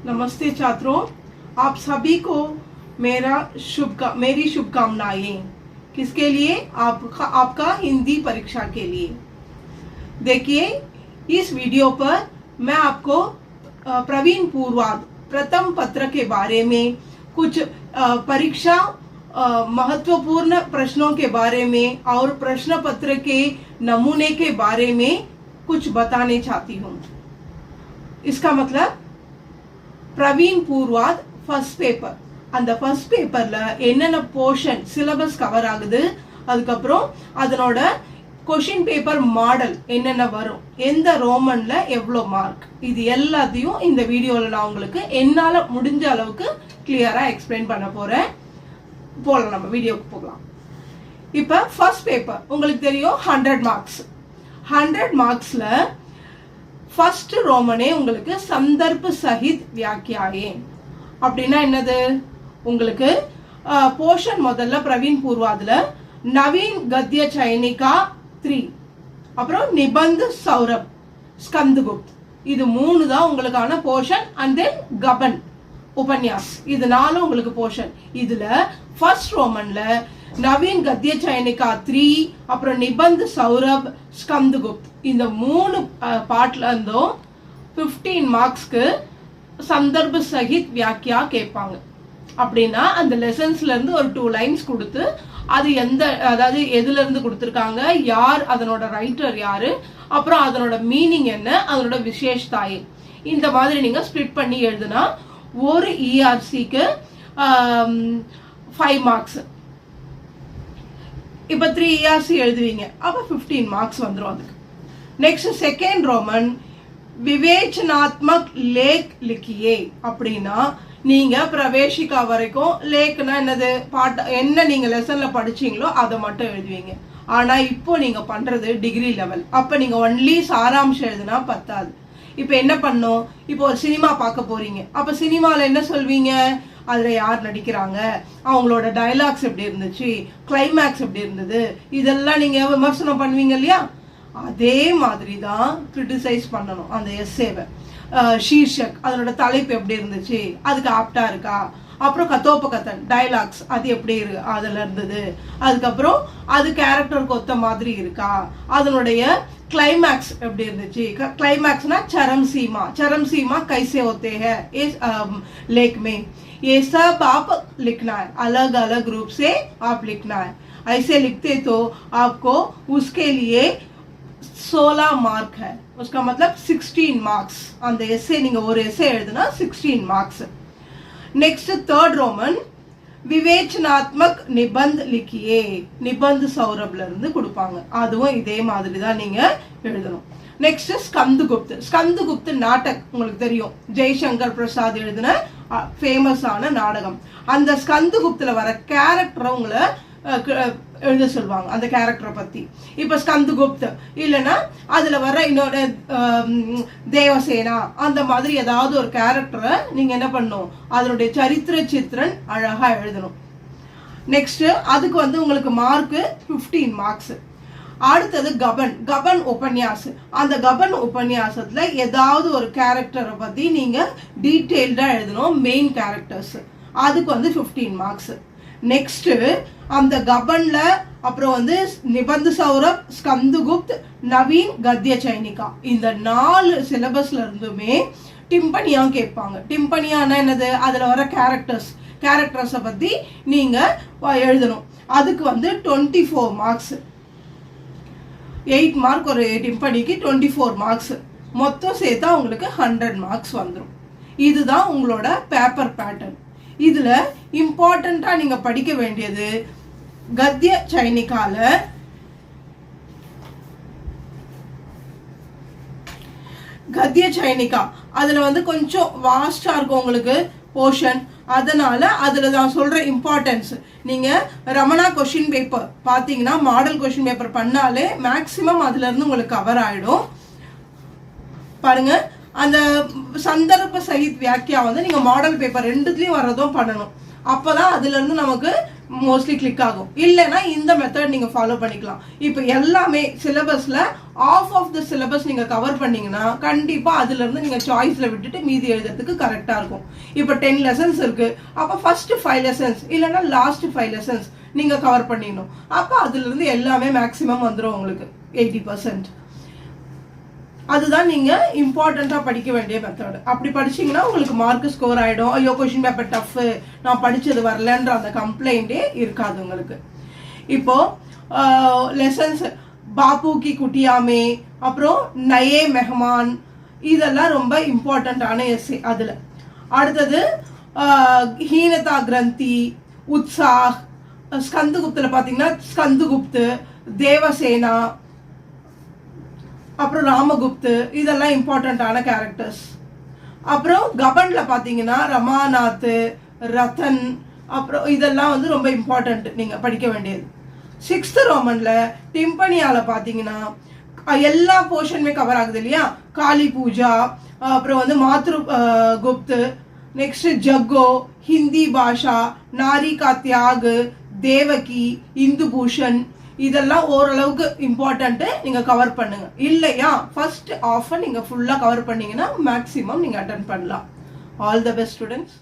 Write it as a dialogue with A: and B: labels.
A: नमस्ते छात्रों, आप सभी को मेरी शुभकामनाएं। किसके लिए? आपका हिंदी परीक्षा के लिए। देखिए, इस वीडियो पर मैं आपको प्रवीण पूर्वाद प्रथम पत्र के बारे में कुछ परीक्षा महत्वपूर्ण प्रश्नों के बारे में और प्रश्न पत्र के नमूने के बारे में कुछ बताने चाहती हूँ। इसका मतलब प्रवीण पूर्वाद फर्स्ट पेपर, அந்த ஃபர்ஸ்ட் பேப்பர்ல என்னென்ன போர்ஷன் சிலபஸ் கவர் ஆகுது, அதுக்கப்புறம் அதனோட கொஷின் பேப்பர் மாடல் என்னென்ன வரும், எந்த ரோமன்ல எவ்வளோ மார்க், இது எல்லாத்தையும் இந்த வீடியோல நான் உங்களுக்கு என்னால முடிஞ்ச அளவுக்கு கிளியரா எக்ஸ்பிளைன் பண்ண போறேன். போலாம், நம்ம வீடியோக்கு போகலாம். இப்ப ஃபர்ஸ்ட் பேப்பர் உங்களுக்கு தெரியும் 100 மார்க்ஸ். 100 மார்க்ஸ்ல ஃபர்ஸ்ட் ரோமனே உங்களுக்கு சந்தர்ப்ப சகித் வியாக்கியாயே அப்படின்னா என்னது? உங்களுக்கு போர்ஷன் முதல்ல பிரவீன் பூர்வாதுல நவீன் கத்ய சைனிகா 3, அப்புறம் நிபந்த் சௌரப், ஸ்கந்துகுப்த், இது 3 தான் உங்களுக்கான போர்ஷன். அண்ட் தென் கபன் உபன்யாஸ், இது 4 உங்களுக்கு போர்ஷன். இதுல ஃபர்ஸ்ட் ரோமன்ல நவீன் கத்ய சைனிகா 3, அப்புறம் நிபந்த் சௌரப், ஸ்கந்துகுப்த், இந்த 3 பார்ட்ல இருந்தும் 15 மார்க்ஸ்க்கு சந்தர்ப்ப சகித் வியாக்கியா கேட்பாங்க. அப்படின்னா அந்த லெசன்ஸ்ல இருந்து ஒரு 2 லைன்ஸ் கொடுத்து அது அதாவது எதுல இருந்து கொடுத்துருக்காங்க, யார் அதனோட ரைட்டர் யாரு, அப்புறம் அதனோட மீனிங் என்ன, அதனோட விசேஷதாயே, இந்த மாதிரி நீங்க ஸ்பிளிட் பண்ணி எழுதுனா ஒரு இஆர்சிக்கு 5 மார்க்ஸ். இப்ப 3 இஆர்சி எழுதுவீங்க, அப்ப 15 மார்க்ஸ் வந்துடும் அதுக்கு. நெக்ஸ்ட் செகண்ட் ரோமன் விவேச்சனாத்மக் லேக் லிக்கியே அப்படின்னா நீங்க பிரவேசிக்கா வரைக்கும் லேக்னா என்னது, பாட்டு என்ன நீங்க லெசன்ல படிச்சீங்களோ அதை மட்டும் எழுதுவீங்க. ஆனா இப்போ நீங்க பண்றது டிகிரி லெவல், அப்ப நீங்க ஒன்லி சாராம்சம் எழுதுனா பத்தாது. இப்ப என்ன பண்ணும், இப்போ ஒரு சினிமா பார்க்க போறீங்க, அப்ப சினிமால என்ன சொல்வீங்க, அதுல யார் நடிக்கிறாங்க, அவங்களோட டயலாக்ஸ் எப்படி இருந்துச்சு, கிளைமேக்ஸ் எப்படி இருந்தது, இதெல்லாம் நீங்க விமர்சனம் பண்ணுவீங்க இல்லையா? அதே மாதிரி தான் கிரிட்டிசைஸ் பண்ணணும் அந்த எஸ்ஸேவை. ஷீர்ஷக், அதனோட தலைப்பு எப்படி இருந்துச்சு, அதுக்கு ஆப்டா இருக்கா, அப்புறம் கத்தோபகத்தன் டயலாக்ஸ் அது எப்படி அதுல இருந்தது, அதுக்கப்புறம் அது கேரக்டருக்கு ஒத்த மாதிரி இருக்கா, அதனுடைய क्लाइमैक्स எப்படி இருந்துச்சு, क्लाइमैक्सனா चरम सीमा कैसे होते हैं इस लेख में, ये सब आप लिखना है, अलग अलग रूप से आप लिखना है. ऐसे लिखते तो आपको उसके लिए 16 मार्क है, उसका मतलब 16 मार्क्स. அந்த எஸ்ஸே நீங்க ஒரு எஸ்ஸே எழுதுனா 16 மார்க்ஸ். நெக்ஸ்ட் தேர்ட் ரோமன் விவேச்சனாத்மக் நிபந்த் லிக்கியே, நிபந்த் சௌரப்ல இருந்து கொடுப்பாங்க, அதுவும் இதே மாதிரி தான் நீங்க எழுதணும். நெக்ஸ்ட் ஸ்கந்துகுப்த் நாடக் உங்களுக்கு தெரியும், ஜெய்சங்கர் பிரசாத் எழுதின ஃபேமஸான நாடகம். அந்த ஸ்கந்துகுப்துல வர கேரக்டரை உங்களை எழுத சொல்லுவாங்க, அந்த கேரக்டரை பத்தி. இப்ப ஸ்கந்துகுப்த் இல்லைன்னா அதுல வர இன்னொரு தேவசேனா, அந்த மாதிரி ஏதாவது ஒரு கேரக்டரை நீங்க என்ன பண்ணும், அதனுடைய சரித்திர சித்திரன் அழகா எழுதணும். நெக்ஸ்ட் அதுக்கு உங்களுக்கு மார்க் 15 மார்க்ஸ். அடுத்தது கபன் உபன்யாஸ். அந்த கபன் உபன்யாசத்துல ஏதாவது ஒரு கேரக்டரை பத்தி நீங்க டீடைல்டா எழுதணும், மெயின் கேரக்டர்ஸ், அதுக்கு 15 மார்க்ஸ். நெக்ஸ்ட் அந்த கபன்ல அப்புறம் நிபந்த் சௌரப், ஸ்கந்துகுப்த், நவீன் கத்ய சைனிகா, இந்த 4 சிலபஸ்ல இருந்துமே டிம்பனியா கேட்பாங்க. டிம்பனியானா என்னது, அதுல வர கேரக்டர்ஸை பத்தி நீங்க எழுதணும். அதுக்கு 24 மார்க்ஸ், 8 மார்க் ஒரு டிம்பனிக்கு, 24 மார்க்ஸ், மொத்தம் சேர்த்தா உங்களுக்கு 100 மார்க்ஸ் வந்துடும். இதுதான் உங்களோட பேப்பர் பேட்டர்ன். இதுல இம்பார்ட்டண்டா நீங்க படிக்க வேண்டியது கத்ய சைனிகால அதுல கொஞ்சம் வாஸ்டா இருக்கும் உங்களுக்கு போர்ஷன், அதனால அதுல நான் சொல்ற இம்பார்ட்டன்ஸ். நீங்க ரமணா கொஸ்டின் பேப்பர் பாத்தீங்கன்னா, மாடல் கொஸ்டின் பேப்பர் பண்ணாலே மேக்சிமம் அதுல இருந்து உங்களுக்கு கவர் ஆயிடும். பாருங்க, அந்த சந்தர்ப்ப சகித் வியாக்கியா நீங்க மாடல் பேப்பர் 2த்துலயும் வரதும் பண்ணணும். அப்பதான் அதுல இருந்து நமக்கு மோஸ்ட்லி கிளிக் ஆகும். இல்லைன்னா இந்த மெத்தட் நீங்க ஃபாலோ பண்ணிக்கலாம். இப்போ எல்லாமே சிலபஸ்ல ஆஃப் த சிலபஸ் நீங்க கவர் பண்ணீங்கன்னா கண்டிப்பா அதுல இருந்து நீங்க சாய்ஸ்ல விட்டுட்டு மீதி எழுதுறதுக்கு கரெக்டா இருக்கும். இப்போ 10 லெசன்ஸ் இருக்கு, அப்ப ஃபர்ஸ்ட் 5 லெசன்ஸ் இல்லைன்னா லாஸ்ட் 5 லெசன்ஸ் நீங்க கவர் பண்ணிடணும். அப்ப அதுல இருந்து எல்லாமே மேக்சிமம் வந்துடும் உங்களுக்கு 80%. அதுதான் நீங்க இம்பார்ட்டண்டா படிக்க வேண்டிய மெத்தட். அப்படி படிச்சீங்கன்னா உங்களுக்கு மார்க் ஸ்கோர் ஆயிடும். ஐயோ கொஸ்டின் பேப்பர் டஃப், நான் படிச்சது வரலன்ற அந்த கம்ப்ளைண்டே இருக்காது உங்களுக்கு. இப்போ லெசன்ஸ் பாபு கி குட்டியாமே, அப்புறம் நயே மெஹமான், இதெல்லாம் ரொம்ப இம்பார்ட்டண்டான எஸ்ஸே. அதுல அடுத்தது ஹீனதா கிரந்தி, உத்சாக், ஸ்கந்துகுப்துல பாத்தீங்கன்னா ஸ்கந்துகுப்து, தேவசேனா, அப்புறம் ராமகுப்து, இதெல்லாம் இம்பார்ட்டண்டான கேரக்டர்ஸ். அப்புறம் கபன்ல பாத்தீங்கன்னா ரமாநாத், ரத்தன், அப்புறம் இதெல்லாம் வந்து ரொம்ப இம்பார்ட்டன்ட் நீங்க படிக்க வேண்டியது. 6th ரோமன்ல டிம்பனியால பாத்தீங்கன்னா எல்லா போர்ஷனுமே கவர் ஆகுது இல்லையா. காளி பூஜா, அப்புறம் வந்து மாத்ரு குப்து, நெக்ஸ்ட் ஜக்கோ, ஹிந்தி பாஷா, நாரி கா தியாக், தேவகி, இந்து பூஷன், இதெல்லாம் ஓரளவுக்கு இம்பார்ட்டன்ட் நீங்க கவர் பண்ணுங்க. இல்லையா ஃபர்ஸ்ட் ஆஃப் நீங்க ஃபுல்லா கவர் பண்ணீங்கன்னா மேக்ஸிமம் நீங்க அட்டெண்ட் பண்ணலாம். All the best students.